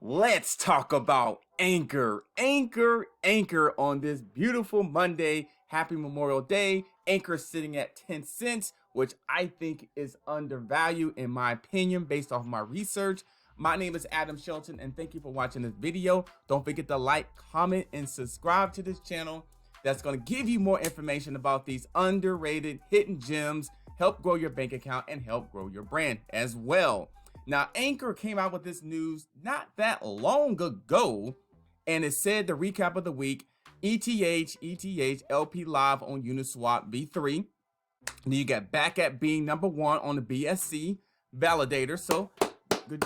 Let's talk about Ankr. Ankr on this beautiful Monday. Happy Memorial Day. Ankr sitting at 10 cents, which I think is undervalued in my opinion based off my research. My name is Adam Shelton and thank you for watching this video. Don't forget to like, comment, and subscribe to this channel. That's going to give you more information about these underrated hidden gems, help grow your bank account, and help grow your brand as well. Now, Ankr came out with this news not that long ago, and it said the recap of the week, 𝐿P live on Uniswap v3. And you got back at being #1 on the BSC validator. So good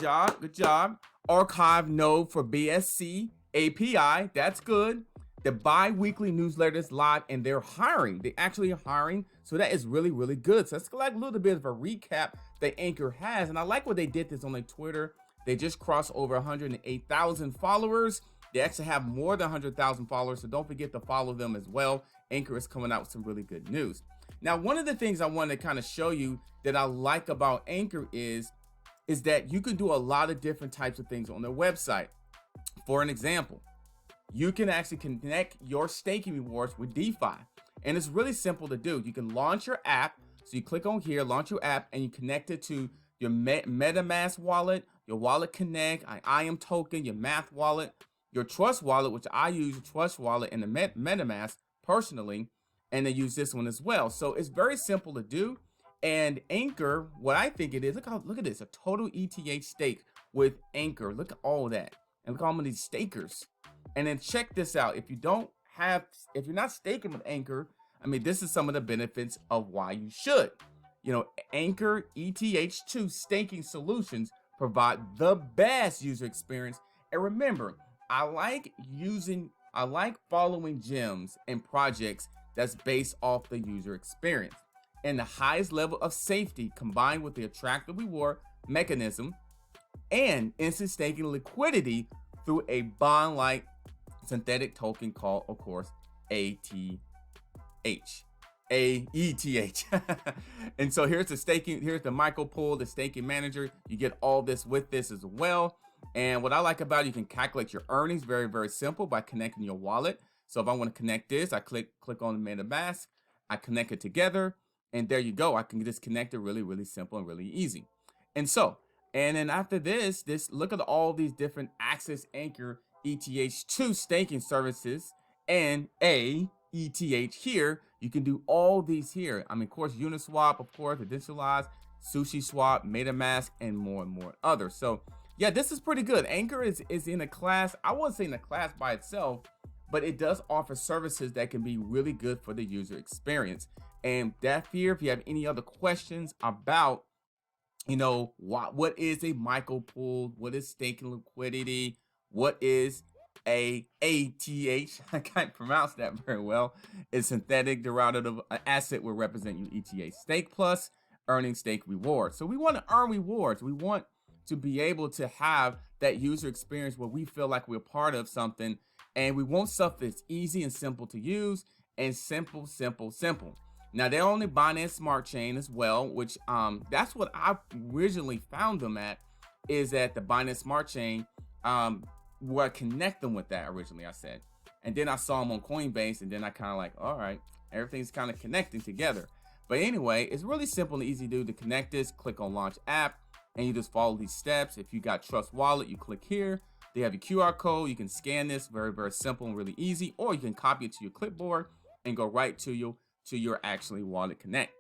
job. Archive node for BSC API. That's good. The bi-weekly newsletter is live and they're hiring. They actually are hiring. So that is really, really good. So that's like a little bit of a recap that Ankr has. And I like what they did this on their Twitter. They just crossed over 108,000 followers. They actually have more than 100,000 followers. So don't forget to follow them as well. Ankr is coming out with some really good news. Now, one of the things I want to kind of show you that I like about Ankr is that you can do a lot of different types of things on their website. For an example, you can actually connect your staking rewards with DeFi. And it's really simple to do. You can launch your app. So you click on here, launch your app, and you connect it to your MetaMask wallet, your Wallet Connect, IAM token, your Math wallet, your Trust wallet, which I use Trust wallet and the MetaMask personally, and they use this one as well. So it's very simple to do. And Ankr, what I think it is, look at this, a total ETH stake with Ankr. Look at all that. And look at all of these stakers. And then check this out. If you're not staking with Ankr, I mean, this is some of the benefits of why you should. You know, Ankr ETH2 staking solutions provide the best user experience. And remember, I like following gems and projects that's based off the user experience. And the highest level of safety combined with the attractive reward mechanism and instant staking liquidity through a bond-like synthetic token called, of course, AETH. And so here's the micro pool, the staking manager. You get all this with this as well. And what I like about it, you can calculate your earnings very, very simple by connecting your wallet. So if I want to connect this, I click on the MetaMask, I connect it together, and there you go. I can just connect it really, really simple and really easy. And then after this, look at all these different Access Ankr ETH2 staking services and ETH here. You can do all these here. I mean, of course, Uniswap, of course, the decentralized, SushiSwap, MetaMask, and more others. So yeah, this is pretty good. Ankr is in a class, I wouldn't say in a class by itself, but it does offer services that can be really good for the user experience. And that here, if you have any other questions about, you know, what is a micro pool, what is staking liquidity, what is a ATH, I can't pronounce that very well, it's synthetic derivative asset will represent your ETH stake plus earning stake rewards. So we want to earn rewards. We want to be able to have that user experience where we feel like we're part of something, and we want stuff that's easy and simple to use and simple. Now they're on the Binance Smart Chain as well, which that's what I originally found them at, is at the Binance Smart Chain, where I connect them with that originally, I said. And then I saw them on Coinbase, and then I kind of like, all right, everything's kind of connecting together. But anyway, it's really simple and easy to do. To connect this, click on Launch App, and you just follow these steps. If you got Trust Wallet, you click here. They have your QR code. You can scan this, very, very simple and really easy. Or you can copy it to your clipboard and go right to your actually Wallet Connect.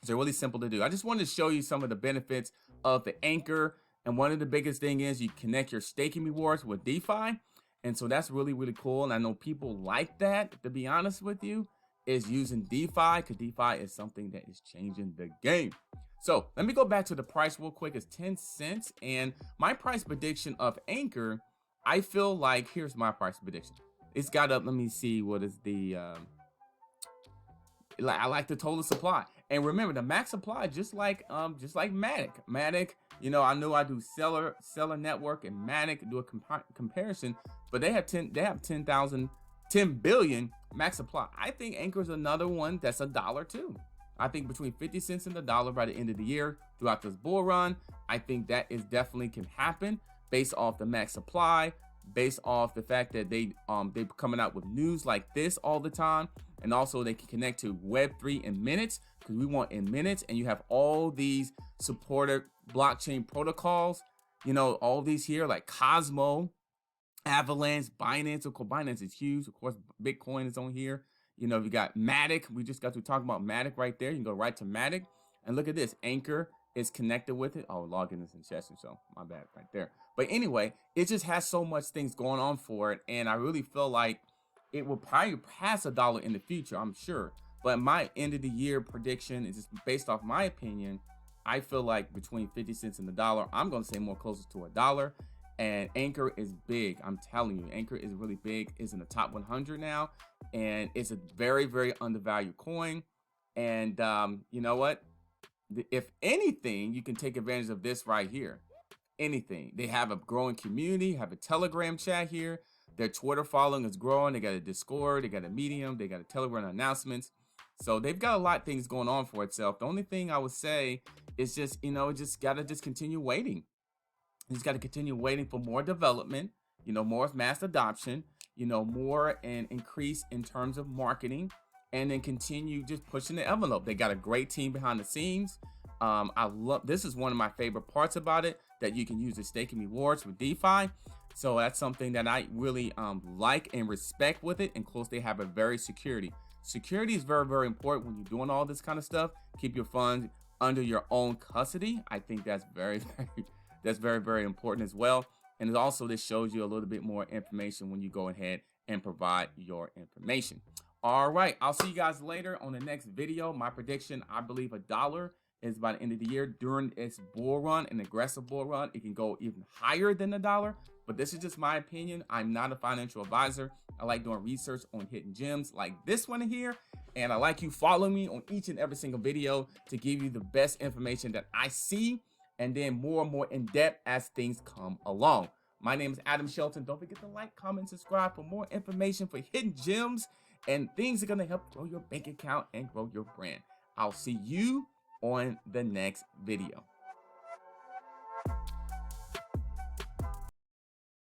So really simple to do. I just wanted to show you some of the benefits of the Ankr. And one of the biggest thing is you connect your staking rewards with DeFi. And so that's really, really cool. And I know people like that, to be honest with you, is using DeFi, because DeFi is something that is changing the game. So let me go back to the price real quick. It's 10 cents. And my price prediction of Ankr, I feel like, here's my price prediction. It's got up, let me see, what is the, I like the total supply. And remember, the max supply, just like Matic, you know, I know I do seller network and Matic do a comparison, but they have 10 billion max supply. I think Ankr is another one that's $1 too. I think between 50 cents and $1 by the end of the year throughout this bull run. I think that is definitely can happen. based off the max supply, based off the fact that they're coming out with news like this all the time. And also they can connect to Web3 in minutes, because we want in minutes. And you have all these supported blockchain protocols, you know, all these here like Cosmo, Avalanche, Binance. Of course, Binance is huge. Of course, Bitcoin is on here. You know, you got Matic. We just got to talk about Matic right there. You can go right to Matic. And look at this. Ankr is connected with it. Oh, login is in session, so my bad right there. But anyway, it just has so much things going on for it. And I really feel like it will probably pass $1 in the future, I'm sure. But my end of the year prediction is just based off my opinion. I feel like between 50 cents and $1, I'm going to say more closer to $1. And Ankr is big. I'm telling you, Ankr is really big. It's in the top 100 now. And it's a very, very undervalued coin. And you know what? If anything, you can take advantage of this right here. Anything. They have a growing community, have a Telegram chat here. Their Twitter following is growing. They got a Discord, they got a Medium, they got a Telegram announcements. So they've got a lot of things going on for itself. The only thing I would say is just, you know, just got to continue waiting. You just got to continue waiting for more development, you know, more mass adoption, you know, more and increase in terms of marketing, and then continue just pushing the envelope. They got a great team behind the scenes. I love, this is one of my favorite parts about it, that you can use the staking rewards with DeFi. So that's something that I really like and respect with it. And close, they have a very security. Security is very, very important when you're doing all this kind of stuff. Keep your funds under your own custody. I think that's very, very important as well. And also this shows you a little bit more information when you go ahead and provide your information. All right, I'll see you guys later on the next video. My prediction, I believe $1 is by the end of the year during its bull run, an aggressive bull run. It can go even higher than $1, but this is just my opinion. I'm not a financial advisor. I like doing research on hidden gems like this one here, and I like you following me on each and every single video to give you the best information that I see, and then more and more in depth as things come along. My name is Adam Shelton. Don't forget to like, comment, subscribe for more information for hidden gems and things that are going to help grow your bank account and grow your brand. I'll see you on the next video.